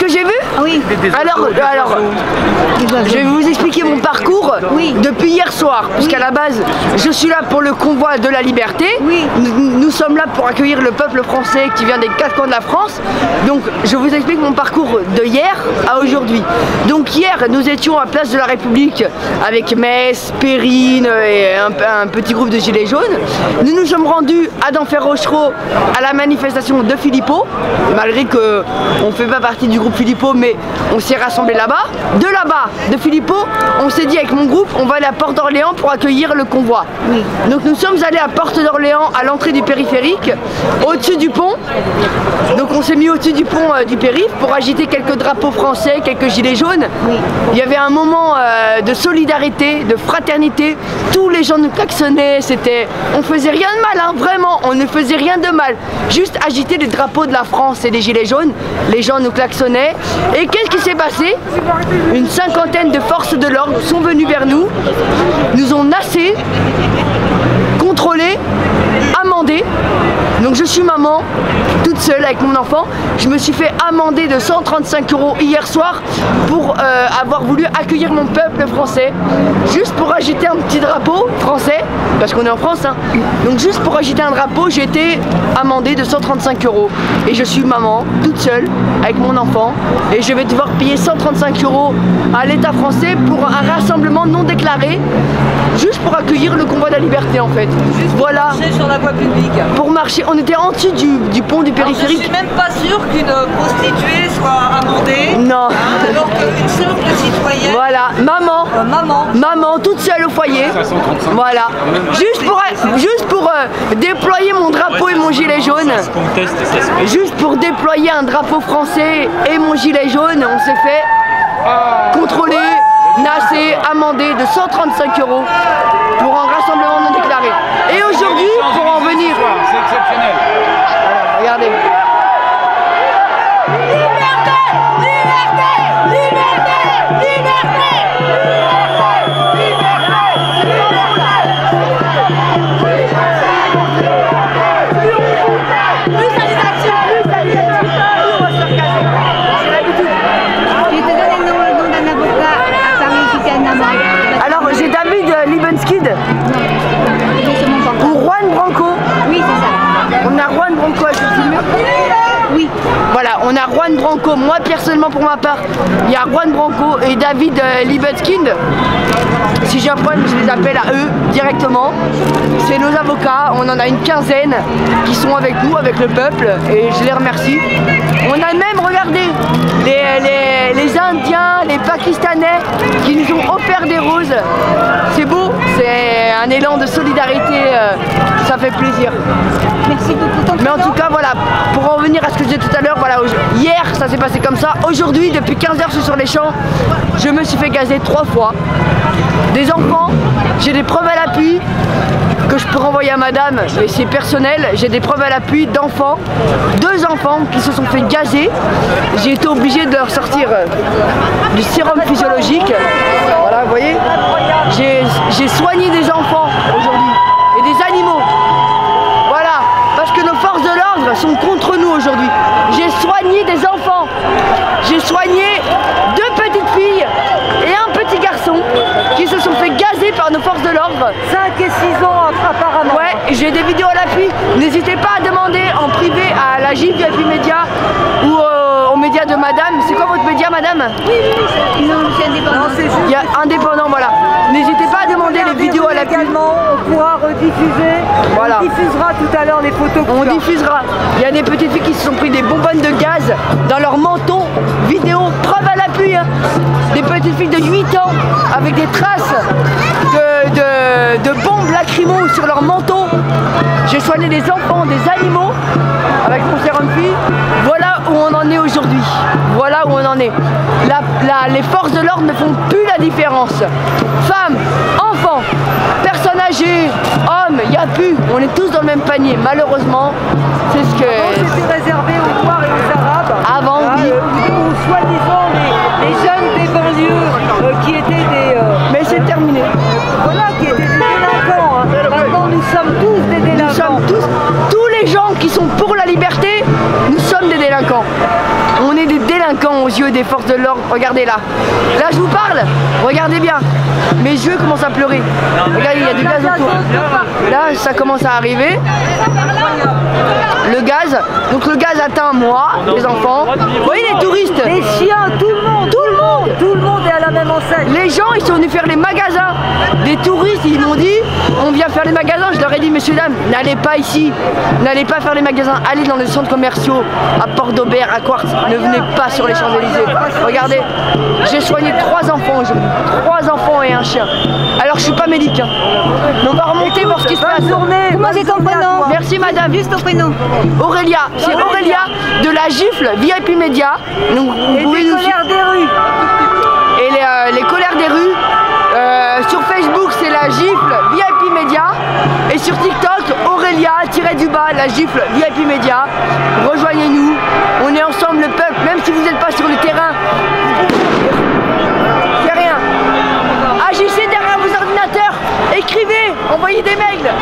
que j'ai vu? Oui. Alors, je vais vous expliquer mon parcours depuis hier soir, puisqu'à la base, je suis là pour le convoi de la liberté. Oui. Nous sommes là pour accueillir le peuple français qui vient des 4 coins de la France. Donc, je vous explique mon parcours de hier à aujourd'hui. Donc, hier, nous étions à Place de la République avec Metz, Perrine et un petit groupe de gilets jaunes. Nous nous sommes rendus à Denfert-Rochereau à la manifestation de Philippot, malgré qu'on ne fait pas partie du groupe Philippot, mais on s'est rassemblés là-bas. De là-bas, de Philippot, on s'est dit avec mon groupe, on va aller à Porte d'Orléans pour accueillir le convoi. Oui. Donc nous sommes allés à Porte d'Orléans à l'entrée du périphérique, au-dessus du pont. Donc on s'est mis au-dessus du pont du périph' pour agiter quelques drapeaux français, quelques gilets jaunes. Oui. Il y avait un moment de solidarité, de fraternité. Tous les gens nous klaxonnaient, on faisait rien de mal, hein, vraiment, on ne faisait rien de mal. Juste agiter les drapeaux de la France et des gilets jaunes. Les gens nous klaxonnaient. Et qu'est-ce qui s'est passé? Une cinquantaine de forces de l'ordre sont venues vers nous, nous ont nassés, contrôlés, amendés. Donc je suis maman, toute seule avec mon enfant. Je me suis fait amender de 135 € hier soir pour avoir voulu accueillir mon peuple français. Juste pour agiter un petit drapeau français, parce qu'on est en France, hein. Donc juste pour agiter un drapeau, j'ai été amendée de 135 €. Et je suis maman, toute seule, avec mon enfant. Et je vais devoir payer 135 € à l'État français pour un rassemblement non déclaré, juste pour accueillir le convoi de la liberté en fait. Juste voilà. Pour marcher sur la voie publique. Pour marcher, on était en dessous du pont du périphérique. Alors, je suis même pas sûre qu'une prostituée soit amendée. Non. Alors qu'une simple citoyenne. Voilà, maman toute seule au foyer. Voilà. Juste pour déployer mon drapeau et mon gilet jaune. Juste pour déployer un drapeau français et mon gilet jaune, on s'est fait contrôler, nasser, amender de 135 € pour un rassemblement non déclaré. Et aujourd'hui, pour en venir... C'est exceptionnel. Voilà, regardez. Liberté, liberté, liberté, liberté. Alors j'ai David Liebenskid ou Juan Branco. Oui, c'est ça. On a Juan Branco à filmer. Oui. Voilà, on a Juan Branco. Moi personnellement pour ma part, il y a Juan Branco et David Liebenskid. Si j'ai un problème, je les appelle à eux directement. C'est nos avocats, on en a une quinzaine qui sont avec nous, avec le peuple, et je les remercie. On a même regardé les Indiens, les Pakistanais qui nous ont offert des roses. C'est beau, c'est un élan de solidarité, ça fait plaisir. Merci beaucoup. Mais en tout cas, voilà, pour en revenir à ce que je disais tout à l'heure, voilà, hier ça s'est passé comme ça. Aujourd'hui, depuis 15 h, je suis sur les champs, je me suis fait gazer 3 fois. Des enfants, j'ai des preuves à l'appui que je peux renvoyer à madame, mais c'est personnel. J'ai des preuves à l'appui d'enfants, 2 enfants qui se sont fait gazer. J'ai été obligé de leur sortir du sérum physiologique. Voilà, vous voyez, j'ai soigné des enfants aujourd'hui et des animaux. Voilà, parce que nos forces de l'ordre sont contre nous aujourd'hui. J'ai soigné des enfants, j'ai soigné 2 petites filles et un petit garçon qui se sont fait gazer par nos forces de l'ordre. 5 et 6 ans apparemment. Ouais, j'ai des vidéos à l'appui. N'hésitez pas à demander en privé à la JVP Média ou aux médias de madame. C'est quoi votre média, madame? Non, c'est indépendant. Non, c'est juste. Il y a indépendant, voilà. N'hésitez pas à demander les vidéos à l'appui. Également, on pourra rediffuser. Voilà. On diffusera tout à l'heure les photos. On diffusera. Il y a des petites filles qui se sont pris des bonbonnes de gaz dans leur menton. Vidéo, preuve à l'appui. Hein. Des petites filles de 8 ans avec des traces de bombes lacrymo sur leur menton. J'ai soigné des enfants, des animaux avec mon sérum fille. Voilà où on en est aujourd'hui. Voilà où on en est. Les forces de l'ordre ne font plus la différence. Femmes, enfants, personnes âgées, hommes, il n'y a plus. On est tous dans le même panier. Malheureusement, c'est ce que... C'était réservé aux Noirs et aux Arabes. Avant, oui. Ou soi-disant les jeunes des banlieues qui étaient des... Mais c'est terminé. Voilà, qui étaient des délinquants. Hein. Maintenant, nous sommes tous des délinquants. Nous sommes tous les gens qui sont pour la liberté, nous sommes des délinquants. On est des délinquants aux yeux des forces de l'ordre. Regardez là. Là, je vous parle. Regardez bien. Mes yeux commencent à pleurer. Regardez, il y a du gaz autour. Là, ça commence à arriver. Le gaz. Donc le gaz atteint moi, les enfants. Vous voyez les touristes. Les chiens, tout le monde. Tout le monde est à la même enseigne. Les gens, ils sont venus faire les magasins. Des touristes, ils m'ont dit, on vient faire les magasins. Je leur ai dit, messieurs, dames, n'allez pas ici. N'allez pas faire les magasins. Allez dans les centres commerciaux, à Port-d'Aubert, à Quartz. Ne venez pas sur les Champs-Élysées. Regardez, j'ai soigné 3 enfants aujourd'hui. 3 enfants et un chien. Alors, je suis pas médic. Hein. Mais on va remonter voir ce qui se passe. Comment c'est ton prénom? Merci, madame. Juste ton prénom. Aurélia. C'est Aurélia de la Gifle VIP Média. Donc, vous Et pouvez des nous colères des rues. et les colères des rues. Sur Facebook, c'est la Gifle VIP Média. Et sur TikTok, Aurélia-du-bas, la Gifle VIP Média. Rejoignez-nous. On est ensemble, le peuple. Même si vous n'êtes pas sur le terrain, c'est rien. Agissez derrière vos ordinateurs. Écrivez. Envoyez des mails.